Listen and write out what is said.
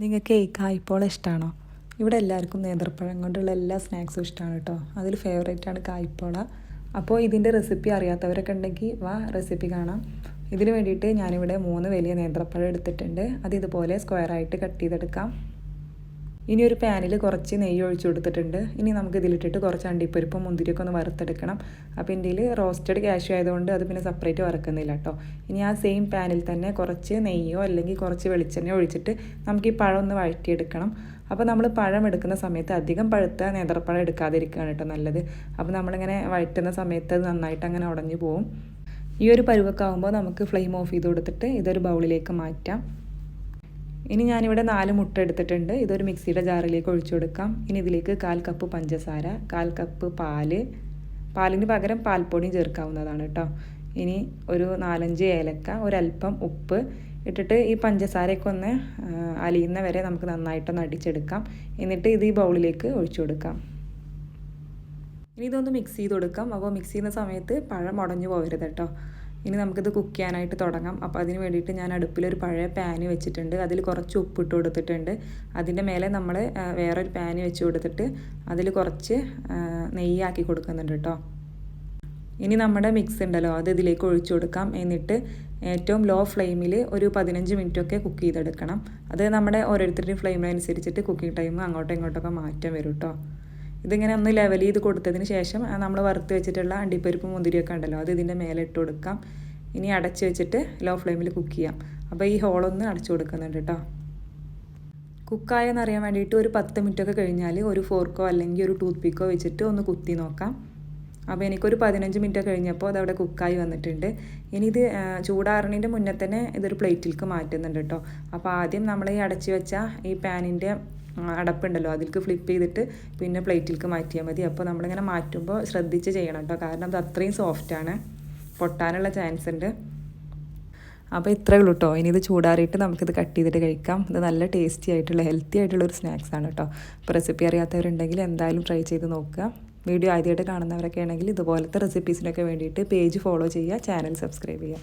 നിങ്ങൾക്ക് ഈ കായ്പോള ഇഷ്ടമാണോ? ഇവിടെ എല്ലാവർക്കും നേന്ത്രപ്പഴം കൊണ്ടുള്ള എല്ലാ സ്നാക്സും ഇഷ്ടമാണ് കേട്ടോ. അതിൽ ഫേവറേറ്റാണ് കായ്പോള. അപ്പോൾ ഇതിൻ്റെ റെസിപ്പി അറിയാത്തവരൊക്കെ ഉണ്ടെങ്കിൽ റെസിപ്പി കാണാം. ഇതിന് വേണ്ടിയിട്ട് ഞാനിവിടെ 3 വലിയ നേന്ത്രപ്പഴം എടുത്തിട്ടുണ്ട്. അത് ഇതുപോലെ സ്ക്വയറായിട്ട് കട്ട് ചെയ്തെടുക്കാം. ഇനി ഒരു പാനിൽ കുറച്ച് നെയ്യ് ഒഴിച്ചു കൊടുത്തിട്ടുണ്ട്. ഇനി നമുക്ക് ഇതിലിട്ടിട്ട് കുറച്ച് അണ്ടിപ്പരിപ്പും മുന്തിരിയൊക്കെ ഒന്ന് വറുത്തെടുക്കണം. അപ്പോൾ എൻ്റെ റോസ്റ്റഡ് കാഷ്യൂ ആയതുകൊണ്ട് അത് പിന്നെ സെപ്പറേറ്റ് വറക്കുന്നില്ല കേട്ടോ. ഇനി ആ സെയിം പാനിൽ തന്നെ കുറച്ച് നെയ്യോ അല്ലെങ്കിൽ കുറച്ച് വെളിച്ചെണ്ണയോ ഒഴിച്ചിട്ട് നമുക്ക് ഈ പഴം ഒന്ന് വഴറ്റിയെടുക്കണം. അപ്പോൾ നമ്മൾ പഴം എടുക്കുന്ന സമയത്ത് അധികം പഴുത്ത നേന്ത്രപ്പഴം എടുക്കാതിരിക്കുകയാണ് കേട്ടോ നല്ലത്. അപ്പോൾ നമ്മളിങ്ങനെ വഴറ്റുന്ന സമയത്ത് അത് നന്നായിട്ട് അങ്ങനെ ഉടഞ്ഞു പോവും. ഈ ഒരു പരുവൊക്കെ ആകുമ്പോൾ നമുക്ക് ഫ്ലെയിം ഓഫ് ചെയ്ത് കൊടുത്തിട്ട് ഇതൊരു ബൗളിലേക്ക് മാറ്റാം. ഇനി ഞാനിവിടെ 4 മുട്ട എടുത്തിട്ടുണ്ട്. ഇതൊരു മിക്സിയുടെ ജാറിലേക്ക് ഒഴിച്ചു കൊടുക്കാം. ഇനി ഇതിലേക്ക് 1/4 കപ്പ് പഞ്ചസാര, 1/4 കപ്പ് പാലിന് പകരം പാൽപ്പൊടിയും ചേർക്കാവുന്നതാണ് കേട്ടോ. ഇനി ഒരു 4-5 ഏലക്ക, ഒരല്പം ഉപ്പ് ഇട്ടിട്ട് ഈ പഞ്ചസാരയൊക്കെ ഒന്ന് അലിയുന്ന വരെ നമുക്ക് നന്നായിട്ടൊന്ന് അടിച്ചെടുക്കാം. എന്നിട്ട് ഇത് ഈ ബൗളിലേക്ക് ഒഴിച്ചു കൊടുക്കാം. ഇനി ഇതൊന്ന് മിക്സ് ചെയ്ത് കൊടുക്കാം. അപ്പോൾ മിക്സ് ചെയ്യുന്ന സമയത്ത് പഴം ഉടഞ്ഞു പോകരുത് കേട്ടോ. ഇനി നമുക്കിത് കുക്ക് ചെയ്യാനായിട്ട് തുടങ്ങാം. അപ്പോൾ അതിന് വേണ്ടിയിട്ട് ഞാൻ അടുപ്പിലൊരു പഴയ പാന് വെച്ചിട്ടുണ്ട്. അതിൽ കുറച്ച് ഉപ്പിട്ട് കൊടുത്തിട്ടുണ്ട്. അതിൻ്റെ മേലെ നമ്മൾ വേറൊരു പാന് വെച്ച് കൊടുത്തിട്ട് അതിൽ കുറച്ച് നെയ്യാക്കി കൊടുക്കുന്നുണ്ട് കേട്ടോ. ഇനി നമ്മുടെ മിക്സ് ഉണ്ടല്ലോ അത് ഇതിലേക്ക് ഒഴിച്ചു കൊടുക്കാം. എന്നിട്ട് ഏറ്റവും ലോ ഫ്ലെയിമിൽ ഒരു 15 മിനിറ്റൊക്കെ കുക്ക് ചെയ്തെടുക്കണം. അത് നമ്മുടെ ഓരോരുത്തരുടെയും ഫ്ലെയിമിനനുസരിച്ചിട്ട് കുക്കിംഗ് ടൈം അങ്ങോട്ടും ഇങ്ങോട്ടൊക്കെ മാറ്റം വരും കേട്ടോ. ഇതിങ്ങനെ ഒന്ന് ലെവൽ ചെയ്ത് കൊടുത്തതിന് ശേഷം നമ്മൾ വറുത്ത് വെച്ചിട്ടുള്ള അണ്ടിപ്പരിപ്പ് മുന്തിരിയൊക്കെ ഉണ്ടല്ലോ അത് ഇതിൻ്റെ മേലെ ഇട്ട് കൊടുക്കാം. ഇനി അടച്ച് വെച്ചിട്ട് ലോ ഫ്ലെയിമിൽ കുക്ക് ചെയ്യാം. അപ്പോൾ ഈ ഹോളൊന്ന് അടച്ചു കൊടുക്കുന്നുണ്ട് കേട്ടോ. കുക്കായെന്ന് അറിയാൻ വേണ്ടിയിട്ട് ഒരു 10 മിനിറ്റൊക്കെ കഴിഞ്ഞാൽ ഒരു ഫോർക്കോ അല്ലെങ്കിൽ ഒരു ടൂത്ത് പിക്കോ വെച്ചിട്ട് ഒന്ന് കുത്തി നോക്കാം. അപ്പോൾ എനിക്കൊരു 15 മിനിറ്റ് കഴിഞ്ഞപ്പോൾ അതവിടെ കുക്കായി വന്നിട്ടുണ്ട്. ഇനി ഇത് ചൂടാറുന്നതിൻ്റെ മുന്നേ തന്നെ ഇതൊരു പ്ലേറ്റിലേക്ക് മാറ്റുന്നുണ്ട് കേട്ടോ. അപ്പോൾ ആദ്യം നമ്മൾ ഈ അടച്ചു വെച്ച ഈ പാനിൻ്റെ അടപ്പുണ്ടല്ലോ അതിലേക്ക് ഫ്ലിപ്പ് ചെയ്തിട്ട് പിന്നെ പ്ലേറ്റിലേക്ക് മാറ്റിയാൽ മതി. അപ്പോൾ നമ്മളിങ്ങനെ മാറ്റുമ്പോൾ ശ്രദ്ധിച്ച് ചെയ്യണം കേട്ടോ. കാരണം അത് അത്രയും സോഫ്റ്റാണ്, പൊട്ടാനുള്ള ചാൻസ് ഉണ്ട്. അപ്പോൾ ഇത്രയേ ഉള്ളൂ കേട്ടോ. ഇനി ഇത് ചൂടാറിയിട്ട് നമുക്കിത് കട്ട് ചെയ്തിട്ട് കഴിക്കാം. ഇത് നല്ല ടേസ്റ്റി ആയിട്ടുള്ള ഹെൽത്തി ആയിട്ടുള്ള ഒരു സ്നാക്സാണ് കേട്ടോ. അപ്പോൾ റെസിപ്പി അറിയാത്തവരുണ്ടെങ്കിൽ എന്തായാലും ട്രൈ ചെയ്ത് നോക്കുക. വീഡിയോ ആദ്യമായിട്ട് കാണുന്നവരൊക്കെ ആണെങ്കിൽ ഇതുപോലത്തെ റെസിപ്പീസിനൊക്കെ വേണ്ടിയിട്ട് പേജ് ഫോളോ ചെയ്യുക, ചാനൽ സബ്സ്ക്രൈബ് ചെയ്യുക.